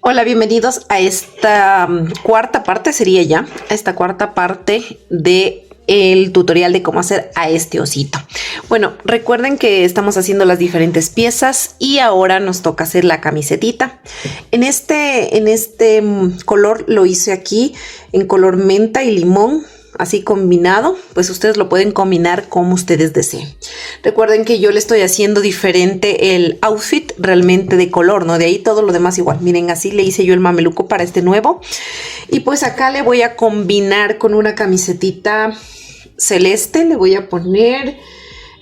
Hola, bienvenidos a esta cuarta parte, sería ya, esta cuarta parte de el tutorial de cómo hacer a este osito. Bueno, recuerden que estamos haciendo las diferentes piezas y ahora nos toca hacer la camisetita. En este color lo hice aquí en color menta y limón, así combinado, pues ustedes lo pueden combinar como ustedes deseen. Recuerden que yo le estoy haciendo diferente el outfit realmente de color, ¿no? De ahí todo lo demás igual. Miren, así le hice yo el mameluco para este nuevo. Y pues acá le voy a combinar con una camisetita celeste. Le voy a poner,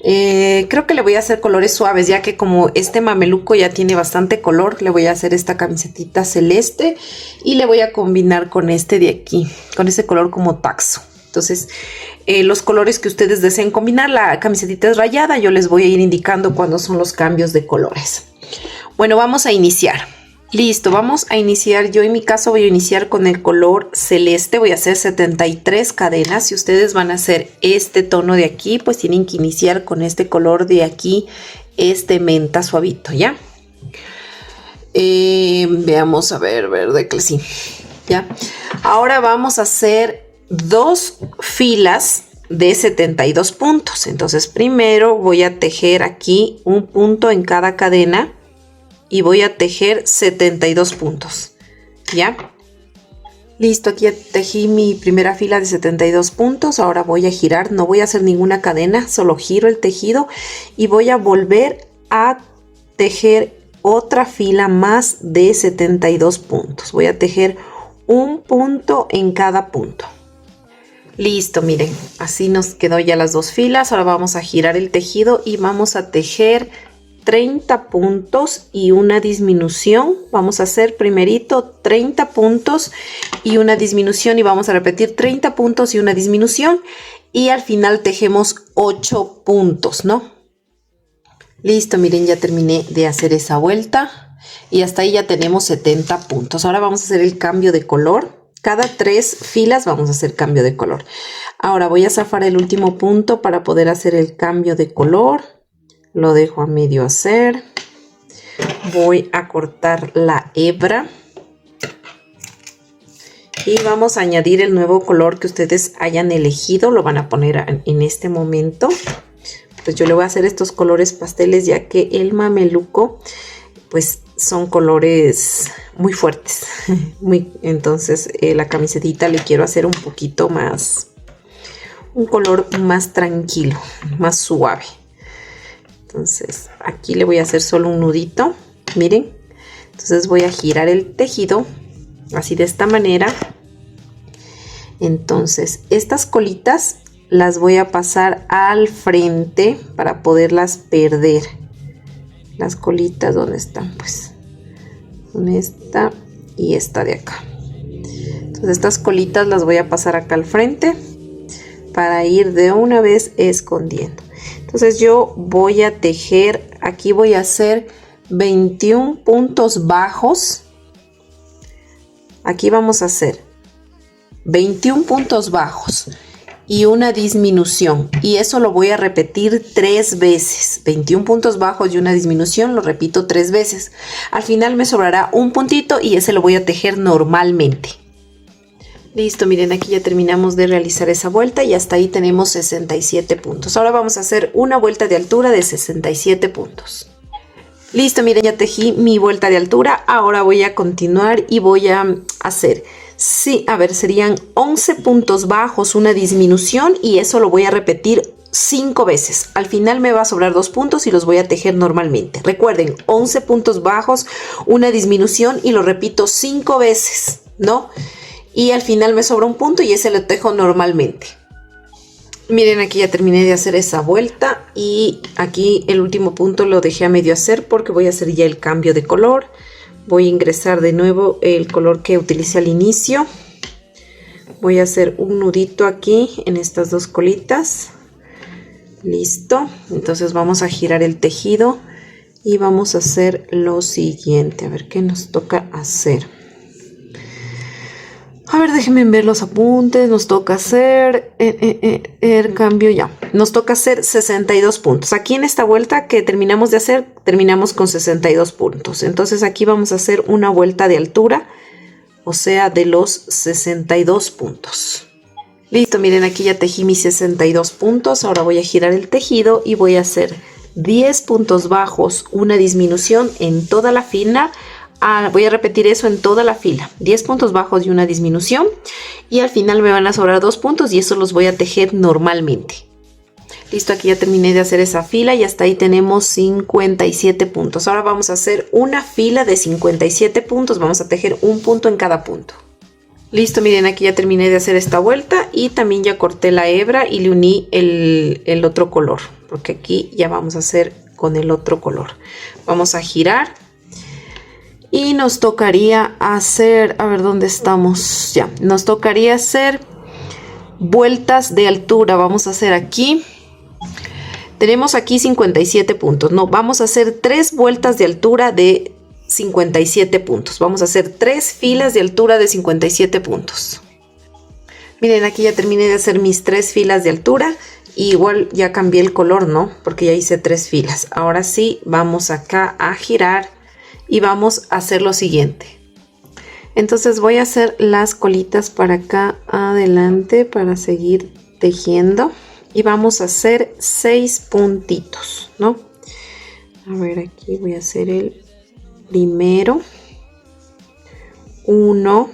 creo que le voy a hacer colores suaves, ya que como este mameluco ya tiene bastante color, le voy a hacer esta camisetita celeste y le voy a combinar con este de aquí, con ese color como taxo. Entonces, los colores que ustedes deseen combinar, la camisetita es rayada, yo les voy a ir indicando cuándo son los cambios de colores. Bueno, vamos a iniciar. Listo, vamos a iniciar. Yo en mi caso voy a iniciar con el color celeste. Voy a hacer 73 cadenas. Si ustedes van a hacer este tono de aquí, pues tienen que iniciar con este color de aquí, este menta suavito, ¿ya? Veamos, a ver, verde, que sí, ¿ya? Ahora vamos a hacer dos filas de 72 puntos. Entonces primero voy a tejer aquí un punto en cada cadena y voy a tejer 72 puntos, ¿ya? Listo, aquí tejí mi primera fila de 72 puntos. Ahora voy a girar, no voy a hacer ninguna cadena, solo giro el tejido y voy a volver a tejer otra fila más de 72 puntos. Voy a tejer un punto en cada punto. Listo, miren, así nos quedó ya las dos filas. Ahora vamos a girar el tejido y vamos a tejer 30 puntos y una disminución. Vamos a hacer primerito 30 puntos y una disminución y vamos a repetir 30 puntos y una disminución y al final tejemos 8 puntos, ¿no? Listo, miren, ya terminé de hacer esa vuelta y hasta ahí ya tenemos 70 puntos. Ahora vamos a hacer el cambio de color. Cada 3 filas vamos a hacer cambio de color. Ahora voy a zafar el último punto para poder hacer el cambio de color. Lo dejo a medio hacer. Voy a cortar la hebra. Y vamos a añadir el nuevo color que ustedes hayan elegido. Lo van a poner en este momento. Pues yo le voy a hacer estos colores pasteles ya que el mameluco pues son colores muy fuertes. Entonces la camisetita le quiero hacer un poquito más, un color más tranquilo, más suave. Entonces aquí le voy a hacer solo un nudito, miren. Entonces voy a girar el tejido así de esta manera. Entonces estas colitas las voy a pasar al frente para poderlas perder. Las colitas, ¿dónde están? Pues con esta y esta de acá. Entonces estas colitas las voy a pasar acá al frente para ir de una vez escondiendo. Entonces yo voy a tejer, aquí voy a hacer 21 puntos bajos. Aquí vamos a hacer 21 puntos bajos y una disminución, y eso lo voy a repetir 3 veces. 21 puntos bajos y una disminución, lo repito 3 veces. Al final me sobrará un puntito y ese lo voy a tejer normalmente. Listo, miren, aquí ya terminamos de realizar esa vuelta y hasta ahí tenemos 67 puntos. Ahora vamos a hacer una vuelta de altura de 67 puntos. Listo, miren, ya tejí mi vuelta de altura. Ahora voy a continuar y voy a hacer, sí, a ver, serían 11 puntos bajos, una disminución, y eso lo voy a repetir 5 veces. Al final me va a sobrar 2 puntos y los voy a tejer normalmente. Recuerden, 11 puntos bajos, una disminución, y lo repito 5 veces, ¿no? Y al final me sobra un punto y ese lo tejo normalmente. Miren, aquí ya terminé de hacer esa vuelta y aquí el último punto lo dejé a medio hacer porque voy a hacer ya el cambio de color. Voy a ingresar de nuevo el color que utilicé al inicio. Voy a hacer un nudito aquí en estas dos colitas. Listo. Entonces vamos a girar el tejido y vamos a hacer lo siguiente. A ver qué nos toca hacer. A ver, déjenme ver los apuntes. Nos toca hacer el cambio ya. Nos toca hacer 62 puntos. Aquí en esta vuelta que terminamos de hacer, terminamos con 62 puntos. Entonces aquí vamos a hacer una vuelta de altura, o sea, de los 62 puntos. Listo, miren, aquí ya tejí mis 62 puntos. Ahora voy a girar el tejido y voy a hacer 10 puntos bajos, una disminución en toda la fila. Voy a repetir eso en toda la fila, 10 puntos bajos y una disminución, y al final me van a sobrar 2 puntos y eso los voy a tejer normalmente. Listo, aquí ya terminé de hacer esa fila y hasta ahí tenemos 57 puntos. Ahora vamos a hacer una fila de 57 puntos, vamos a tejer un punto en cada punto. Listo, miren, aquí ya terminé de hacer esta vuelta y también ya corté la hebra y le uní el otro color, porque aquí ya vamos a hacer con el otro color. Vamos a girar. Y nos tocaría hacer, a ver dónde estamos, ya, nos tocaría hacer vueltas de altura. Vamos a hacer aquí, tenemos aquí 57 puntos, no, vamos a hacer 3 vueltas de altura de 57 puntos. Vamos a hacer 3 filas de altura de 57 puntos. Miren, aquí ya terminé de hacer mis 3 filas de altura. Y igual ya cambié el color, ¿no? Porque ya hice 3 filas. Ahora sí, vamos acá a girar. Y vamos a hacer lo siguiente. Entonces voy a hacer las colitas para acá adelante para seguir tejiendo. Y vamos a hacer 6 puntitos, ¿no? A ver, aquí voy a hacer el primero. 1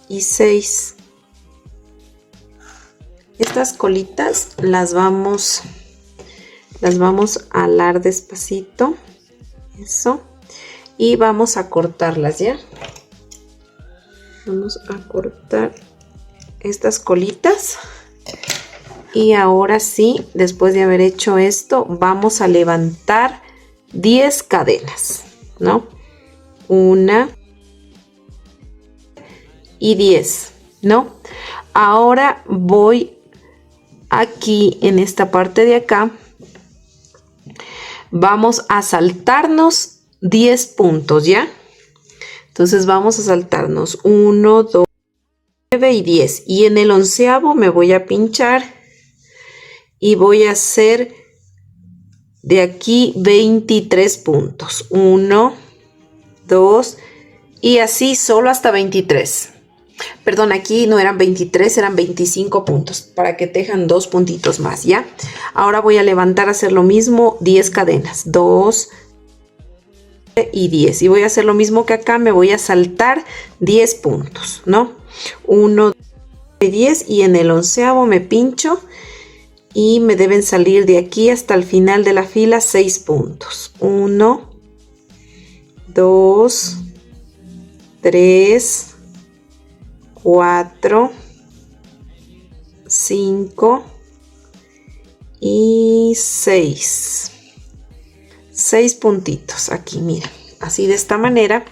y 6. Estas colitas las vamos a alar despacito, eso, y vamos a cortarlas ya. Vamos a cortar estas colitas y ahora sí, después de haber hecho esto, vamos a levantar 10 cadenas, ¿no? 1 y 10, ¿no? Ahora voy aquí en esta parte de acá. Vamos a saltarnos 10 puntos, ¿ya? Entonces vamos a saltarnos 1, 2, 9 y 10. Y en el 11º me voy a pinchar y voy a hacer de aquí 23 puntos. 1, 2 y así solo hasta 23. Perdón, aquí no eran 23, eran 25 puntos para que tejan 2 puntitos más, ¿ya? Ahora voy a levantar a hacer lo mismo, 10 cadenas, 2 y 10. Y voy a hacer lo mismo que acá, me voy a saltar 10 puntos, ¿no? 1, 2 y 10 y en el 11º me pincho y me deben salir de aquí hasta el final de la fila 6 puntos. 1, 2, 3, 4, 5 y 6. 6 puntitos aquí, miren, así de esta manera.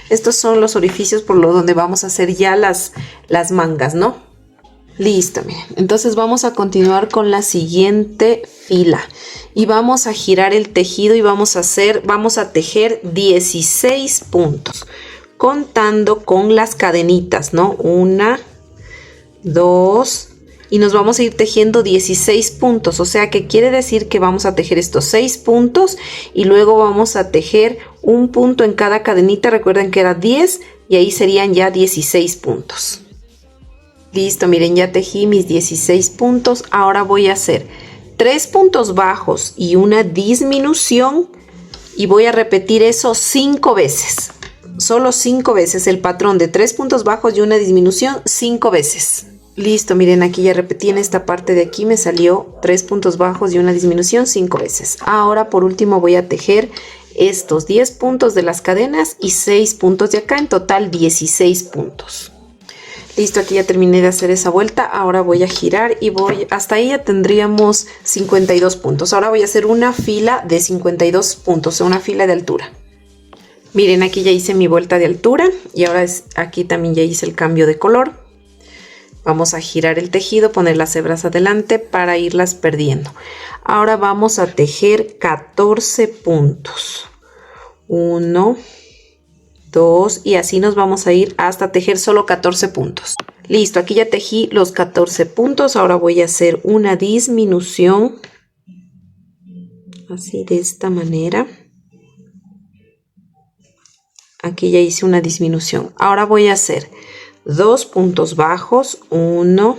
Estos son los orificios por donde vamos a hacer ya las mangas, ¿no? Listo, miren. Entonces vamos a continuar con la siguiente fila y vamos a girar el tejido y vamos a tejer 16 puntos. Contando con las cadenitas, ¿no? 1, 2 y nos vamos a ir tejiendo 16 puntos, o sea que quiere decir que vamos a tejer estos 6 puntos y luego vamos a tejer un punto en cada cadenita. Recuerden que era 10 y ahí serían ya 16 puntos. Listo, miren, ya tejí mis 16 puntos. Ahora voy a hacer 3 puntos bajos y una disminución y voy a repetir eso 5 veces. Solo 5 veces el patrón de 3 puntos bajos y una disminución 5 veces. Listo, miren, aquí ya repetí en esta parte de aquí, me salió 3 puntos bajos y una disminución 5 veces. Ahora por último voy a tejer estos 10 puntos de las cadenas y 6 puntos de acá, en total 16 puntos. Listo, aquí ya terminé de hacer esa vuelta. Ahora voy a girar y hasta ahí ya tendríamos 52 puntos. Ahora voy a hacer una fila de 52 puntos, una fila de altura. Miren, aquí ya hice mi vuelta de altura y ahora aquí también ya hice el cambio de color. Vamos a girar el tejido, poner las hebras adelante para irlas perdiendo. Ahora vamos a tejer 14 puntos. 1, 2 y así nos vamos a ir hasta tejer solo 14 puntos. Listo, aquí ya tejí los 14 puntos. Ahora voy a hacer una disminución. Así de esta manera. Aquí ya hice una disminución. Ahora voy a hacer 2 puntos bajos, 1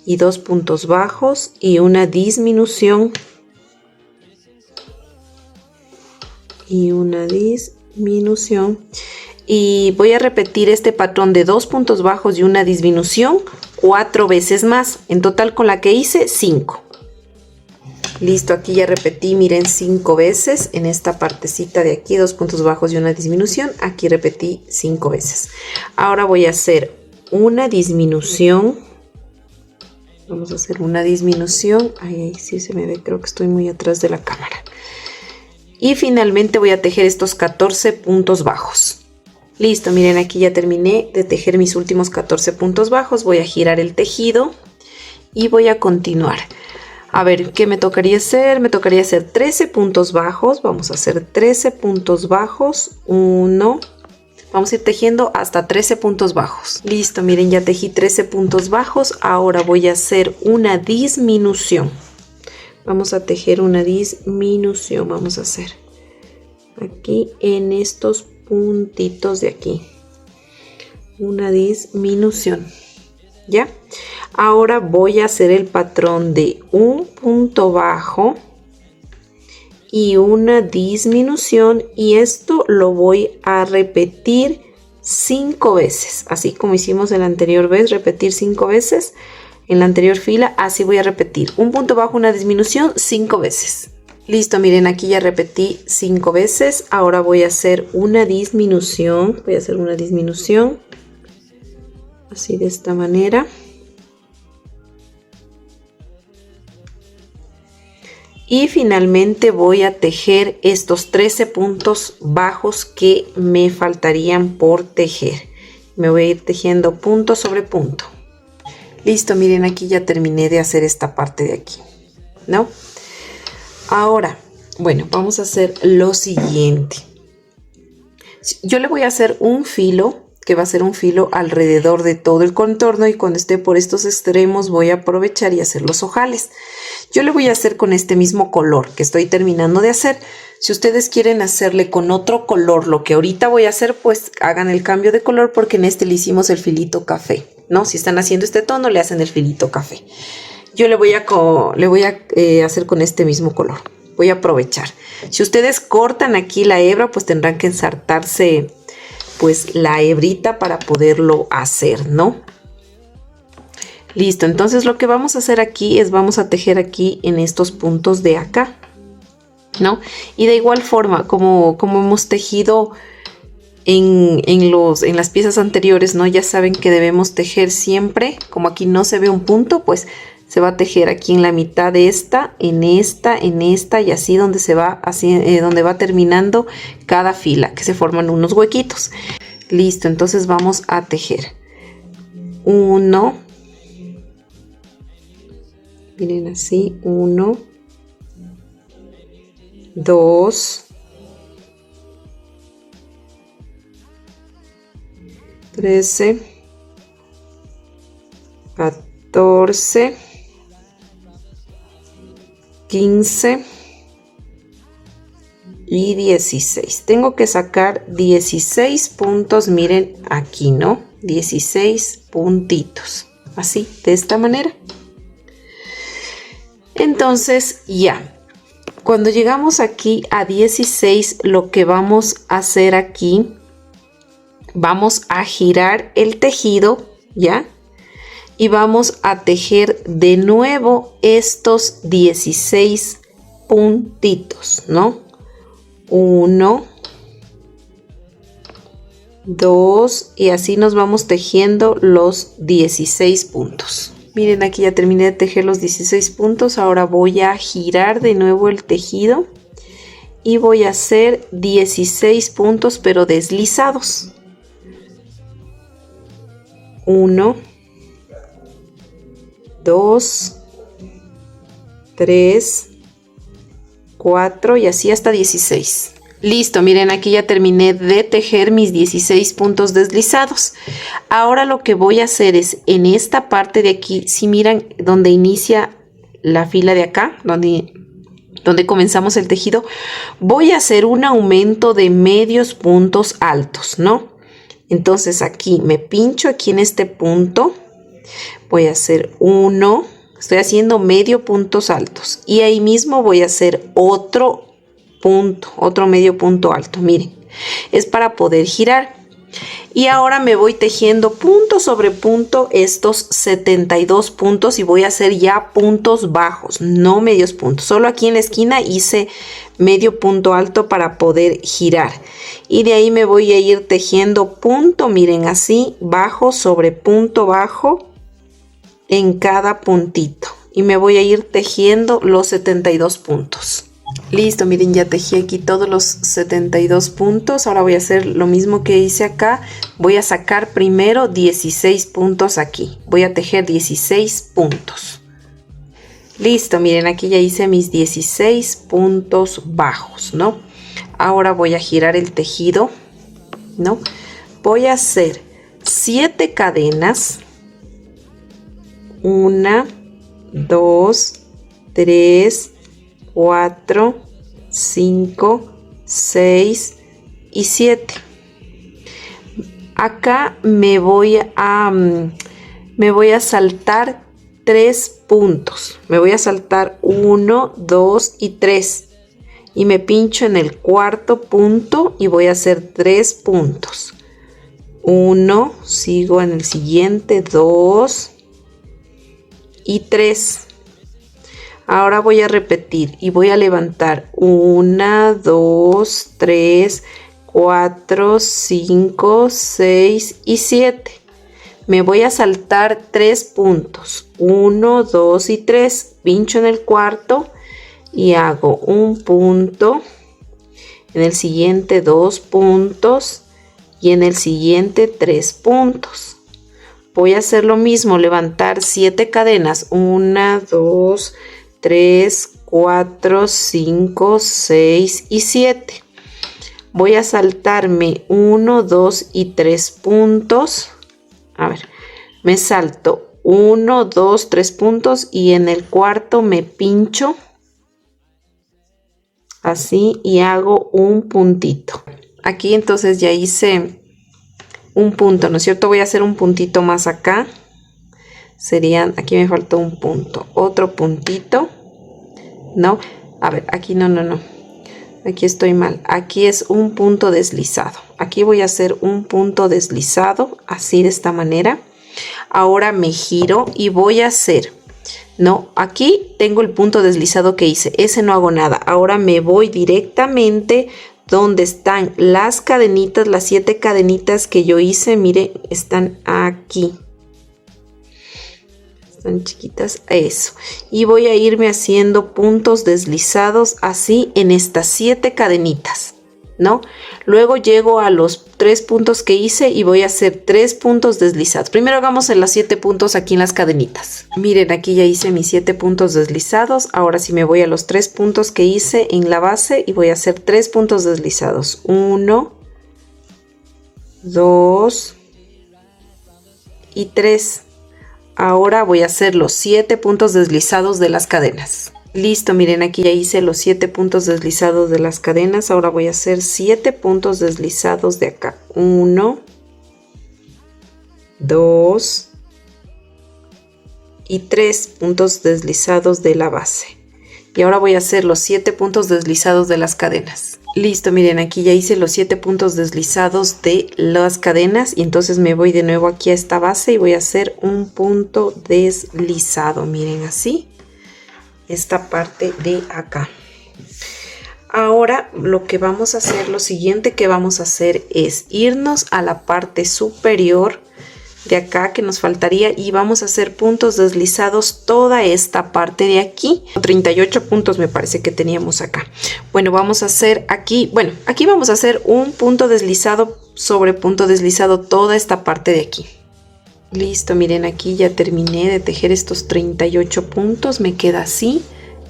y 2 puntos bajos y una disminución. Y una disminución. Y voy a repetir este patrón de 2 puntos bajos y una disminución 4 veces más. En total con la que hice 5. Listo, aquí ya repetí, miren, 5 veces en esta partecita de aquí, 2 puntos bajos y una disminución. Aquí repetí 5 veces. Ahora voy a hacer una disminución. Vamos a hacer una disminución. Ahí sí se me ve, creo que estoy muy atrás de la cámara. Y finalmente voy a tejer estos 14 puntos bajos. Listo, miren, aquí ya terminé de tejer mis últimos 14 puntos bajos. Voy a girar el tejido y voy a continuar. A ver, ¿qué me tocaría hacer? Me tocaría hacer 13 puntos bajos. Vamos a hacer 13 puntos bajos. 1. Vamos a ir tejiendo hasta 13 puntos bajos. Listo, miren, ya tejí 13 puntos bajos. Ahora voy a hacer una disminución. Vamos a tejer una disminución. Vamos a hacer aquí en estos puntitos de aquí. Una disminución. ¿Ya? Ahora voy a hacer el patrón de un punto bajo y una disminución, y esto lo voy a repetir 5 veces, así como hicimos en la anterior vez, repetir 5 veces en la anterior fila. Así voy a repetir un punto bajo, una disminución 5 veces. Listo, miren, aquí ya repetí 5 veces. Ahora voy a hacer una disminución, así de esta manera. Y finalmente voy a tejer estos 13 puntos bajos que me faltarían por tejer. Me voy a ir tejiendo punto sobre punto. Listo, miren, aquí ya terminé de hacer esta parte de aquí, ¿no? Ahora, bueno, vamos a hacer lo siguiente. Yo le voy a hacer un filo, que va a ser un filo alrededor de todo el contorno, y cuando esté por estos extremos voy a aprovechar y hacer los ojales. Yo le voy a hacer con este mismo color que estoy terminando de hacer. Si ustedes quieren hacerle con otro color lo que ahorita voy a hacer, pues hagan el cambio de color, porque en este le hicimos el filito café, ¿no? Si están haciendo este tono, le hacen el filito café. Yo le voy a hacer con este mismo color. Voy a aprovechar. Si ustedes cortan aquí la hebra, pues tendrán que ensartarse pues la hebrita para poderlo hacer, ¿no? Listo, entonces lo que vamos a hacer aquí es vamos a tejer aquí en estos puntos de acá, ¿no? Y de igual forma como hemos tejido en las piezas anteriores, ¿no? Ya saben que debemos tejer siempre, como aquí no se ve un punto, pues se va a tejer aquí en la mitad de esta, en esta y así donde se va donde va terminando cada fila, que se forman unos huequitos. Listo, entonces vamos a tejer 1, miren así, 1, 2, 13, 14, 15 y 16. Tengo que sacar 16 puntos, miren aquí, ¿no? 16 puntitos, así, de esta manera. Entonces ya, cuando llegamos aquí a 16, lo que vamos a hacer aquí, vamos a girar el tejido, ¿ya? Y vamos a tejer de nuevo estos 16 puntitos, ¿no? 1, 2 y así nos vamos tejiendo los 16 puntos. Miren, aquí ya terminé de tejer los 16 puntos. Ahora voy a girar de nuevo el tejido y voy a hacer 16 puntos pero deslizados. 1, 2, 3, 4 y así hasta 16. Listo, miren, aquí ya terminé de tejer mis 16 puntos deslizados. Ahora lo que voy a hacer es en esta parte de aquí, si miran donde inicia la fila de acá, donde comenzamos el tejido, voy a hacer un aumento de medios puntos altos, ¿no? Entonces aquí me pincho aquí en este punto, voy a hacer uno, estoy haciendo medio puntos altos y ahí mismo voy a hacer otro punto, otro medio punto alto, miren, es para poder girar. Y ahora me voy tejiendo punto sobre punto estos 72 puntos y voy a hacer ya puntos bajos, no medios puntos. Solo aquí en la esquina hice medio punto alto para poder girar. Y de ahí me voy a ir tejiendo punto, miren así, bajo sobre punto bajo en cada puntito. Y me voy a ir tejiendo los 72 puntos. Listo, miren, ya tejí aquí todos los 72 puntos. Ahora voy a hacer lo mismo que hice acá. Voy a sacar primero 16 puntos aquí. Voy a tejer 16 puntos. Listo, miren, aquí ya hice mis 16 puntos bajos, ¿no? Ahora voy a girar el tejido, ¿no? Voy a hacer 7 cadenas. 1, 2, 3, 4, 5, 6 y 7. Acá me voy a saltar 3 puntos. Me voy a saltar 1, 2 y 3. Y me pincho en el cuarto punto y voy a hacer 3 puntos. 1, sigo en el siguiente, 2 y 3. Ahora voy a repetir y voy a levantar 1, 2, 3, 4, 5, 6 y 7. Me voy a saltar 3 puntos. 1, 2 y 3. Pincho en el cuarto y hago un punto. En el siguiente 2 puntos y en el siguiente 3 puntos. Voy a hacer lo mismo, levantar 7 cadenas. 1, 2, 3, 4, 5, 6 y 7. Voy a saltarme 1, 2 y 3 puntos. A ver, me salto 1, 2, 3 puntos y en el cuarto me pincho. Así y hago un puntito. Aquí entonces ya hice un punto, ¿no es cierto? Voy a hacer un puntito más acá. Serían, aquí me faltó un punto, otro puntito, ¿no? A ver, aquí no, aquí estoy mal, aquí es un punto deslizado, aquí voy a hacer un punto deslizado, así de esta manera. Ahora me giro y voy a hacer, no, aquí tengo el punto deslizado que hice, ese no hago nada. Ahora me voy directamente donde están las cadenitas, las 7 cadenitas que yo hice, miren, están aquí. Están chiquitas, eso. Y voy a irme haciendo puntos deslizados así en estas 7 cadenitas, ¿no? Luego llego a los 3 puntos que hice y voy a hacer 3 puntos deslizados. Primero hagamos en los 7 puntos aquí en las cadenitas. Miren, aquí ya hice mis 7 puntos deslizados. Ahora sí me voy a los 3 puntos que hice en la base y voy a hacer 3 puntos deslizados. 1, 2 y 3. Ahora voy a hacer los 7 puntos deslizados de las cadenas. Listo, miren, aquí ya hice los 7 puntos deslizados de las cadenas. Ahora voy a hacer 7 puntos deslizados de acá. 1, 2 y 3 puntos deslizados de la base. Y ahora voy a hacer los 7 puntos deslizados de las cadenas. Listo, miren, aquí ya hice los 7 puntos deslizados de las cadenas y entonces me voy de nuevo aquí a esta base y voy a hacer un punto deslizado, miren así, esta parte de acá. Ahora lo que vamos a hacer, lo siguiente que vamos a hacer es irnos a la parte superior de acá que nos faltaría y vamos a hacer puntos deslizados toda esta parte de aquí. 38 puntos me parece que teníamos acá. Bueno, vamos a hacer aquí, bueno, aquí vamos a hacer un punto deslizado sobre punto deslizado toda esta parte de aquí. Listo, miren, aquí ya terminé de tejer estos 38 puntos, me queda así.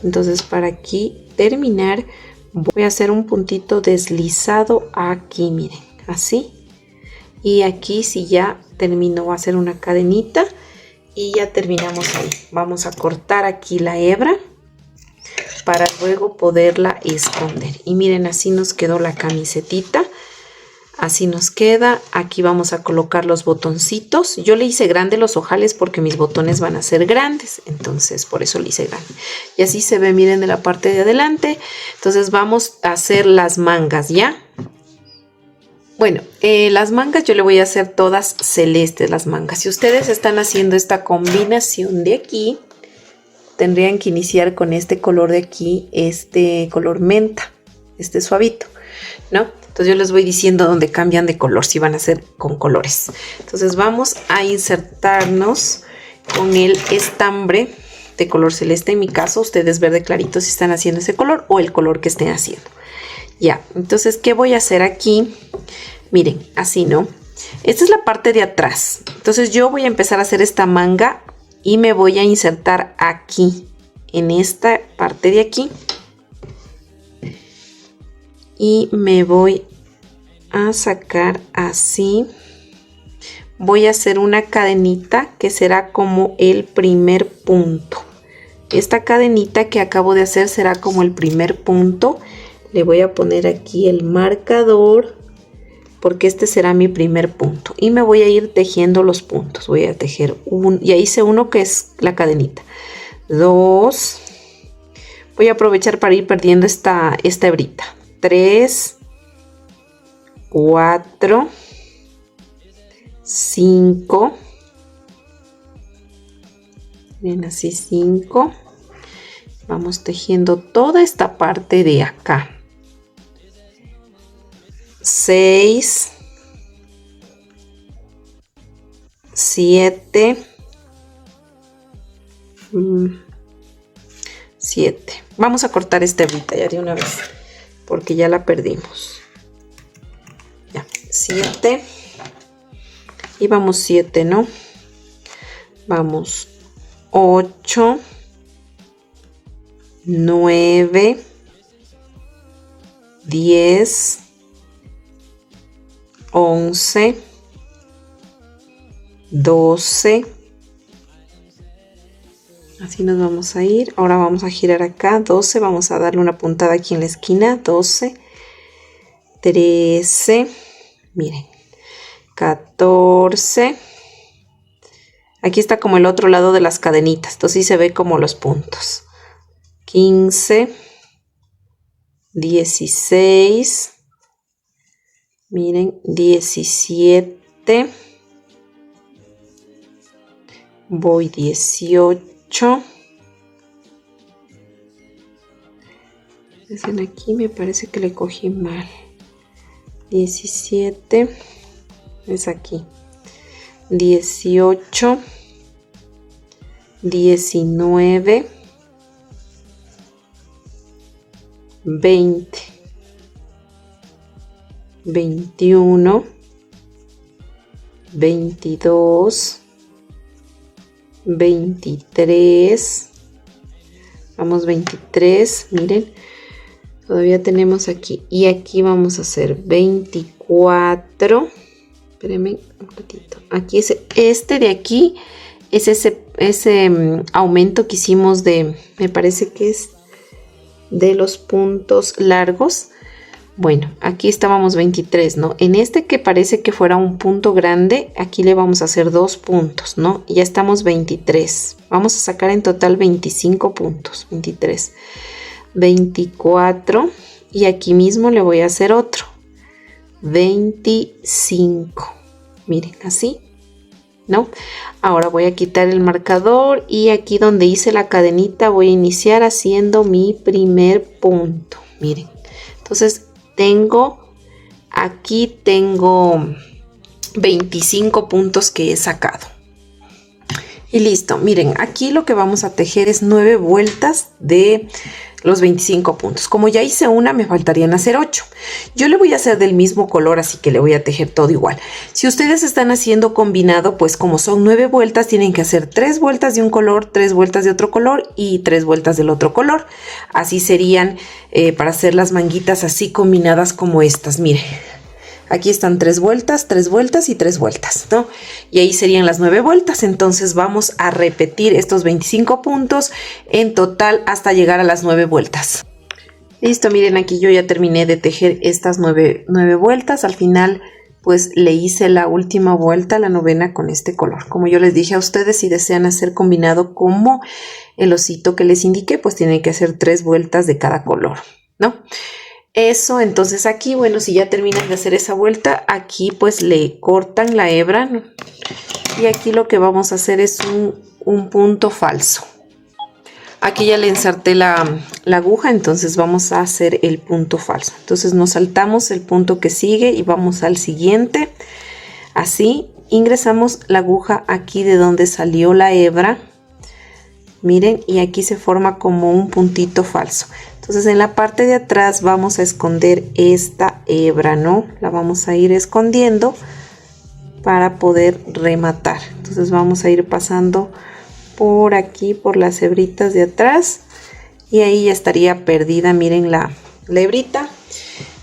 Entonces para aquí terminar Voy a hacer un puntito deslizado aquí, miren, así. Y aquí sí ya termino, voy a hacer una cadenita y ya terminamos ahí. Vamos a cortar aquí la hebra para luego poderla esconder. Y miren, así nos quedó la camisetita. Así nos queda. Aquí vamos a colocar los botoncitos. Yo le hice grande los ojales porque mis botones van a ser grandes. Entonces por eso le hice grande. Y así se ve, miren, de la parte de adelante. Entonces vamos a hacer las mangas, ¿ya? Bueno, las mangas yo le voy a hacer todas celestes las mangas. Si ustedes están haciendo esta combinación de aquí, tendrían que iniciar con este color de aquí, este color menta, este suavito, ¿no? Entonces yo les voy diciendo dónde cambian de color, si van a hacer con colores. Entonces vamos a insertarnos con el estambre de color celeste. En mi caso, ustedes verde clarito si están haciendo ese color o el color que estén haciendo. Ya, entonces, ¿qué voy a hacer aquí? Miren, así, ¿no? Esta es la parte de atrás. Entonces yo voy a empezar a hacer esta manga y me voy a insertar aquí, en esta parte de aquí. Y me voy a sacar así. Voy a hacer una cadenita que será como el primer punto. Esta cadenita que acabo de hacer será como el primer punto. Le voy a poner aquí el marcador porque este será mi primer punto. Y me voy a ir tejiendo los puntos. Voy a tejer un, ya hice uno que es la cadenita. 2. Voy a aprovechar para ir perdiendo esta hebrita. 3, 4, 5, bien, así 5. Vamos tejiendo toda esta parte de acá. 6, 7, 7. Vamos a cortar esta hebrita ya de una vez, porque ya la perdimos. Ya, 7. Y vamos 7, ¿no? Vamos 8, 9, 10, 11, 12. Así nos vamos a ir. Ahora vamos a girar acá. 12. Vamos a darle una puntada aquí en la esquina. 12. 13. Miren. 14. Aquí está como el otro lado de las cadenitas. Entonces sí se ve como los puntos. 15. 16. Miren. 17. Voy 18. Ven aquí, me parece que le cogí mal. 17. Es aquí. 18. 19. 20. 21. 22. 23. Vamos 23. Miren, todavía tenemos aquí. Y aquí vamos a hacer 24. Espérenme un ratito. Aquí es este de aquí. Es ese aumento que hicimos de, me parece que es de los puntos largos. Bueno, aquí estábamos 23, ¿no? En este que parece que fuera un punto grande, aquí le vamos a hacer 2 puntos, ¿no? Y ya estamos 23. Vamos a sacar en total 25 puntos. 23, 24. Y aquí mismo le voy a hacer otro. 25. Miren, así, ¿no? Ahora voy a quitar el marcador y aquí donde hice la cadenita voy a iniciar haciendo mi primer punto. Miren, entonces aquí tengo 25 puntos que he sacado. Y listo, miren, aquí lo que vamos a tejer es 9 vueltas de los 25 puntos. Como ya hice una, me faltarían hacer 8. Yo le voy a hacer del mismo color, así que le voy a tejer todo igual. Si ustedes están haciendo combinado, pues como son 9 vueltas, tienen que hacer 3 vueltas de un color, 3 vueltas de otro color y 3 vueltas del otro color. Así serían para hacer las manguitas así combinadas como estas. Mire, aquí están 3 vueltas y 3 vueltas, ¿no? Y ahí serían las 9 vueltas. Entonces vamos a repetir estos 25 puntos en total hasta llegar a las 9 vueltas. Listo, miren, aquí yo ya terminé de tejer estas 9 vueltas. Al final, pues le hice la última vuelta, la novena, con este color. Como yo les dije a ustedes, si desean hacer combinado como el osito que les indiqué, pues tienen que hacer 3 vueltas de cada color, ¿no? Eso, entonces aquí, bueno, si ya terminan de hacer esa vuelta, aquí pues le cortan la hebra, ¿no? Y aquí lo que vamos a hacer es un punto falso. Aquí ya le ensarté la aguja, entonces vamos a hacer el punto falso. Entonces nos saltamos el punto que sigue y vamos al siguiente. Así, ingresamos la aguja aquí de donde salió la hebra. Miren, y aquí se forma como un puntito falso. Entonces en la parte de atrás vamos a esconder esta hebra, ¿no? La vamos a ir escondiendo para poder rematar. Entonces vamos a ir pasando por aquí, por las hebritas de atrás. Y ahí ya estaría perdida, miren la hebrita.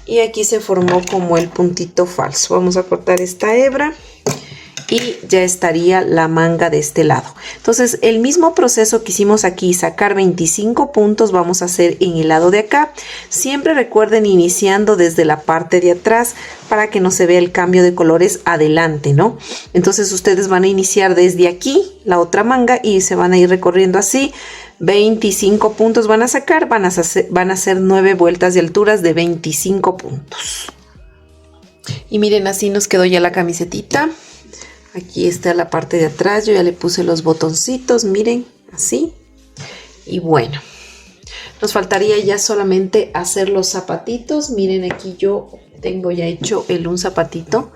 Y aquí se formó como el puntito falso. Vamos a cortar esta hebra. Y ya estaría la manga de este lado. Entonces el mismo proceso que hicimos aquí, sacar 25 puntos, vamos a hacer en el lado de acá. Siempre recuerden iniciando desde la parte de atrás para que no se vea el cambio de colores adelante, ¿no? Entonces ustedes van a iniciar desde aquí la otra manga y se van a ir recorriendo así. 25 puntos van a sacar, van a hacer 9 vueltas de alturas de 25 puntos. Y miren, así nos quedó ya la camisetita. Aquí está la parte de atrás, yo ya le puse los botoncitos, miren, así. Y bueno, nos faltaría ya solamente hacer los zapatitos. Miren, aquí yo tengo ya hecho un zapatito.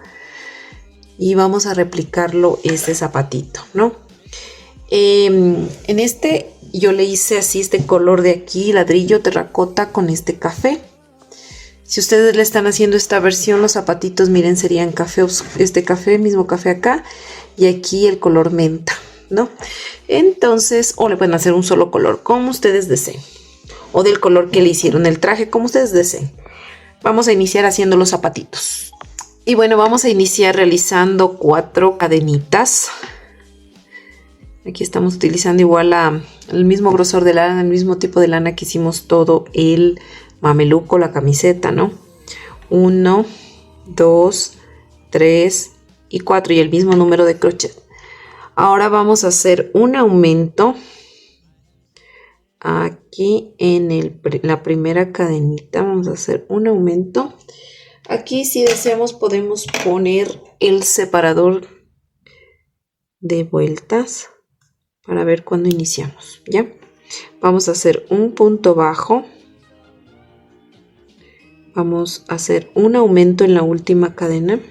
Y vamos a replicarlo, este zapatito, ¿no? En este yo le hice así este color de aquí, ladrillo terracota con este café. Si ustedes le están haciendo esta versión, los zapatitos, miren, serían café, mismo café acá, y aquí el color menta, ¿no? Entonces, o le pueden hacer un solo color, como ustedes deseen, o del color que le hicieron el traje, como ustedes deseen. Vamos a iniciar haciendo los zapatitos. Y bueno, vamos a iniciar realizando 4 cadenitas. Aquí estamos utilizando igual el mismo grosor de lana, el mismo tipo de lana que hicimos todo el mameluco, la camiseta, ¿no? 1, 2, 3 y 4 y el mismo número de crochet. Ahora vamos a hacer un aumento aquí en la primera cadenita. Vamos a hacer un aumento. Aquí, si deseamos, podemos poner el separador de vueltas para ver cuándo iniciamos, ¿ya? Vamos a hacer un punto bajo. Vamos a hacer un aumento en la última cadena.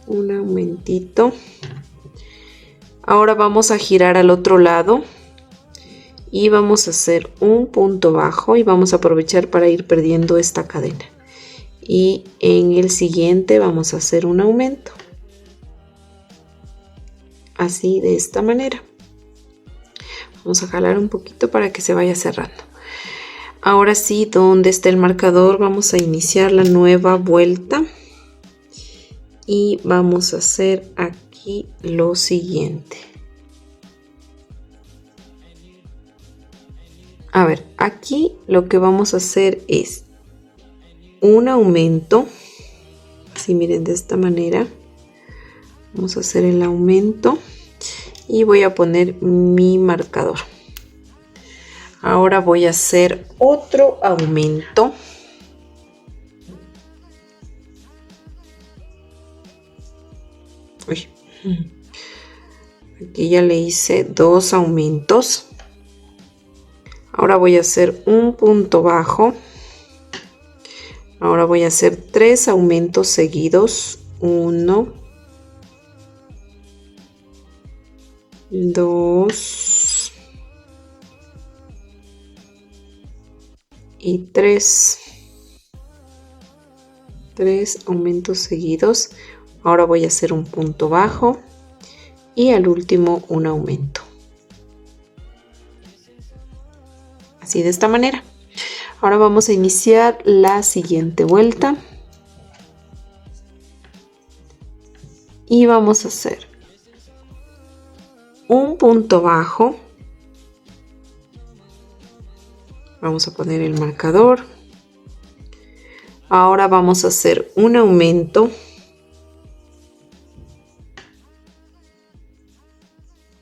Un aumentito. Ahora vamos a girar al otro lado. Y vamos a hacer un punto bajo. Y vamos a aprovechar para ir perdiendo esta cadena. Y en el siguiente vamos a hacer un aumento. Así, de esta manera. Vamos a jalar un poquito para que se vaya cerrando. Ahora sí, donde está el marcador, vamos a iniciar la nueva vuelta. Y vamos a hacer aquí lo siguiente. A ver, aquí lo que vamos a hacer es un aumento. Así, miren, de esta manera. Vamos a hacer el aumento. Y voy a poner mi marcador. Ahora voy a hacer otro aumento. Uy. Aquí ya le hice 2 aumentos. Ahora voy a hacer un punto bajo. Ahora voy a hacer 3 aumentos seguidos. 1, 2, y 3 aumentos seguidos. Ahora voy a hacer un punto bajo y al último un aumento. Así, de esta manera. Ahora vamos a iniciar la siguiente vuelta y vamos a hacer un punto bajo. Vamos a poner el marcador. Ahora vamos a hacer un aumento.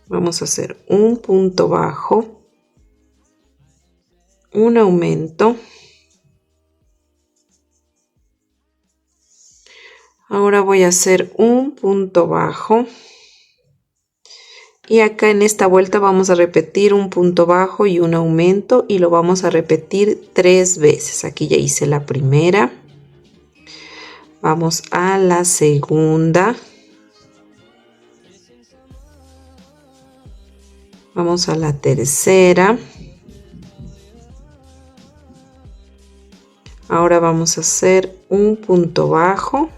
Vamos a hacer un punto bajo, un aumento. Ahora voy a hacer un punto bajo. Y acá en esta vuelta vamos a repetir un punto bajo y un aumento y lo vamos a repetir 3 veces. Aquí ya hice la primera. Vamos a la segunda. Vamos a la tercera. Ahora vamos a hacer un punto bajo.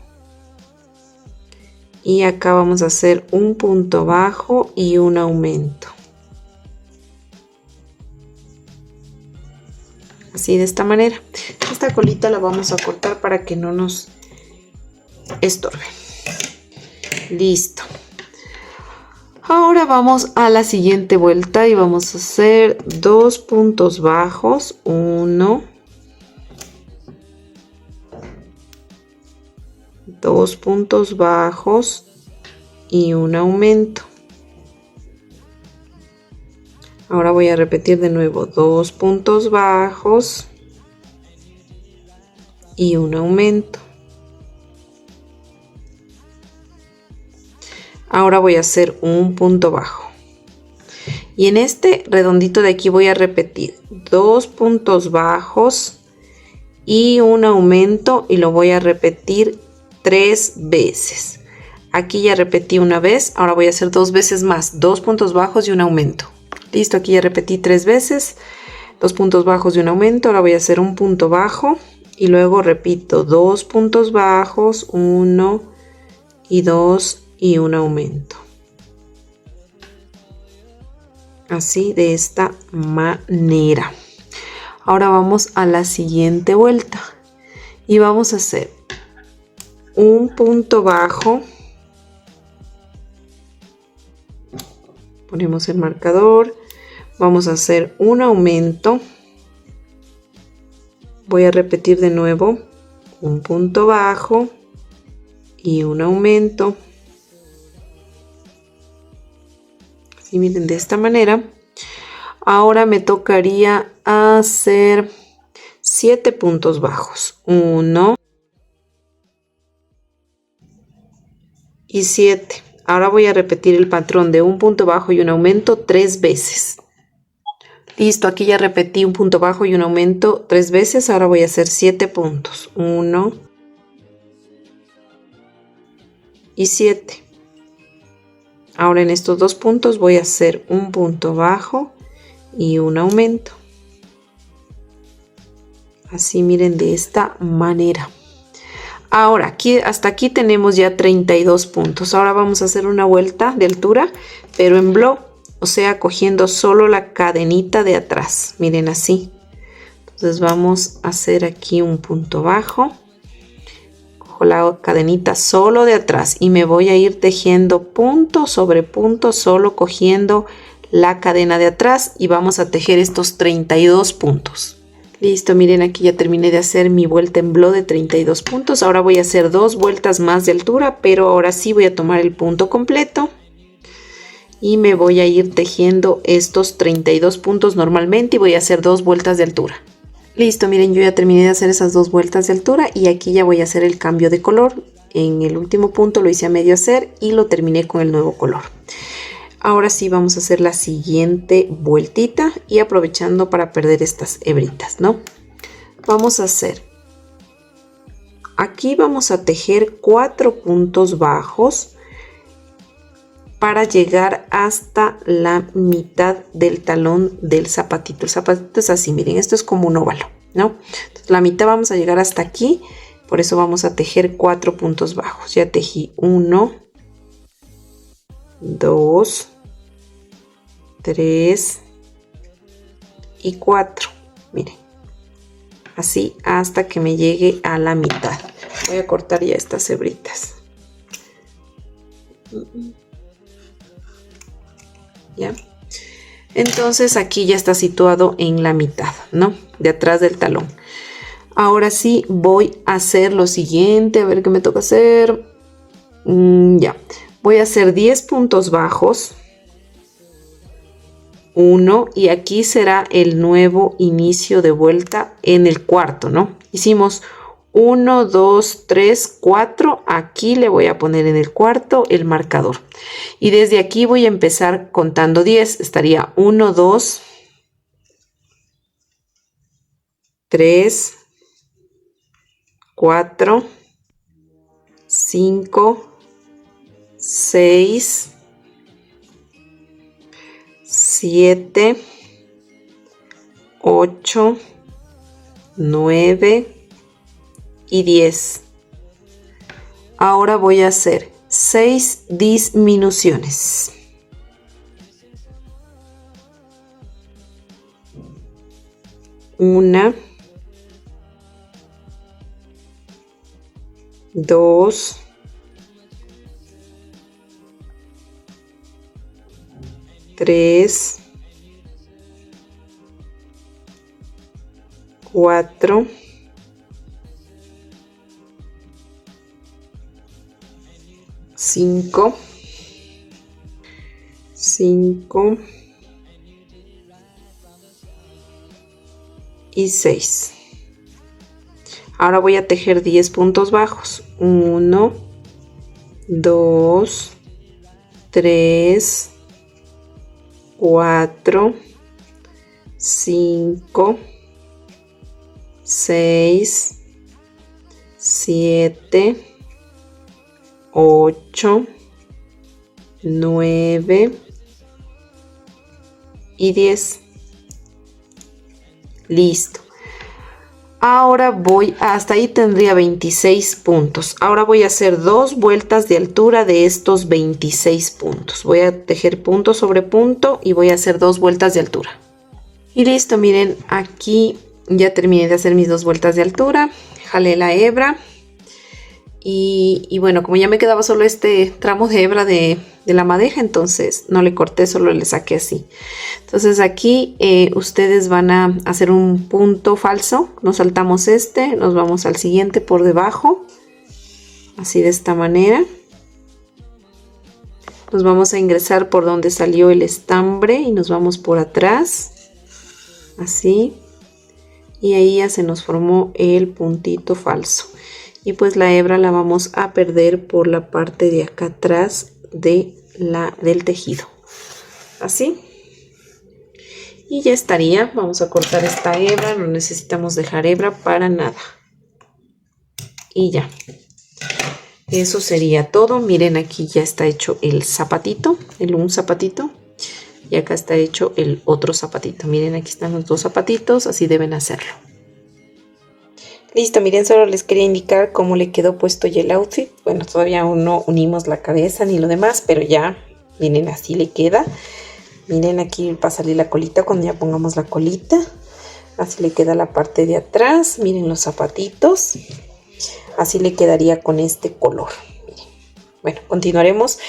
Y acá vamos a hacer un punto bajo y un aumento. Así, de esta manera. Esta colita la vamos a cortar para que no nos estorbe. Listo. Ahora vamos a la siguiente vuelta y vamos a hacer 2 puntos bajos, 1, 2 puntos bajos y un aumento. Ahora voy a repetir de nuevo 2 puntos bajos y un aumento. Ahora voy a hacer un punto bajo. Y en este redondito de aquí voy a repetir 2 puntos bajos y un aumento y lo voy a repetir 3 veces. Aquí ya repetí una vez, ahora voy a hacer 2 veces más, 2 puntos bajos y un aumento. Listo, aquí ya repetí 3 veces, 2 puntos bajos y un aumento. Ahora voy a hacer un punto bajo y luego repito 2 puntos bajos, 1 y 2 y un aumento. Así, de esta manera. Ahora vamos a la siguiente vuelta y vamos a hacer un punto bajo. Ponemos el marcador. Vamos a hacer un aumento. Voy a repetir de nuevo un punto bajo y un aumento. Así, miren, de esta manera. Ahora me tocaría hacer 7 puntos bajos. 1 y 7. Ahora voy a repetir el patrón de un punto bajo y un aumento 3 veces. Listo, aquí ya repetí un punto bajo y un aumento 3 veces. Ahora voy a hacer 7 puntos. 1 y 7. Ahora en estos 2 puntos voy a hacer un punto bajo y un aumento. Así, miren, de esta manera. Ahora, aquí, hasta aquí tenemos ya 32 puntos. Ahora vamos a hacer una vuelta de altura, pero en block, o sea, cogiendo solo la cadenita de atrás. Miren, así. Entonces vamos a hacer aquí un punto bajo. Cojo la cadenita solo de atrás y me voy a ir tejiendo punto sobre punto, solo cogiendo la cadena de atrás, y vamos a tejer estos 32 puntos. Listo, miren, aquí ya terminé de hacer mi vuelta en block de 32 puntos. Ahora voy a hacer 2 vueltas más de altura, pero ahora sí voy a tomar el punto completo y me voy a ir tejiendo estos 32 puntos normalmente y voy a hacer 2 vueltas de altura. Listo, miren, yo ya terminé de hacer esas 2 vueltas de altura y aquí ya voy a hacer el cambio de color. En el último punto lo hice a medio hacer y lo terminé con el nuevo color. Ahora sí vamos a hacer la siguiente vueltita y aprovechando para perder estas hebritas, ¿no? Vamos a hacer, aquí vamos a tejer 4 puntos bajos para llegar hasta la mitad del talón del zapatito. El zapatito es así, miren, esto es como un óvalo. ¿no? Entonces, la mitad vamos a llegar hasta aquí, por eso vamos a tejer 4 puntos bajos. Ya tejí 1, 2, 3 y 4. Miren, así hasta que me llegue a la mitad. Voy a cortar ya estas hebritas. ¿Ya? Entonces aquí ya está situado en la mitad, ¿no? De atrás del talón. Ahora sí voy a hacer lo siguiente, a ver qué me toca hacer. Ya, voy a hacer 10 puntos bajos. 1 y aquí será el nuevo inicio de vuelta en el cuarto, ¿no? Hicimos 1, 2, 3, 4. Aquí le voy a poner en el cuarto el marcador. Y desde aquí voy a empezar contando 10. Estaría 1, 2, 3, 4, 5, 6, 7, 8, 9 y 10. Ahora voy a hacer 6 disminuciones. Una, 2, 3, 4, 5, y 6. Ahora voy a tejer 10 puntos bajos. 1, 2, 3, 4, 5, 6, 7, 8, 9 y 10. Listo. Ahora voy, hasta ahí tendría 26 puntos. Ahora voy a hacer 2 vueltas de altura de estos 26 puntos. Voy a tejer punto sobre punto y voy a hacer 2 vueltas de altura. Y listo, miren, aquí ya terminé de hacer mis 2 vueltas de altura. Jalé la hebra. Y bueno, como ya me quedaba solo este tramo de hebra de la madeja, entonces no le corté, solo le saqué así. Entonces aquí ustedes van a hacer un punto falso. Nos saltamos este, nos vamos al siguiente por debajo. Así de esta manera. Nos vamos a ingresar por donde salió el estambre y nos vamos por atrás. Así. Y ahí ya se nos formó el puntito falso. Y pues la hebra la vamos a perder por la parte de acá atrás del tejido. Así. Y ya estaría. Vamos a cortar esta hebra. No necesitamos dejar hebra para nada. Y ya. Eso sería todo. Miren, aquí ya está hecho el zapatito. Un zapatito. Y acá está hecho el otro zapatito. Miren, aquí están los 2 zapatitos. Así deben hacerlo. Listo, miren, solo les quería indicar cómo le quedó puesto ya el outfit. Bueno, todavía aún no unimos la cabeza ni lo demás, pero ya, miren, así le queda. Miren, aquí va a salir la colita cuando ya pongamos la colita. Así le queda la parte de atrás. Miren los zapatitos. Así le quedaría con este color. Miren. Bueno, continuaremos,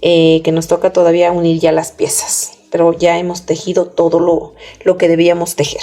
que nos toca todavía unir ya las piezas. Pero ya hemos tejido todo lo que debíamos tejer.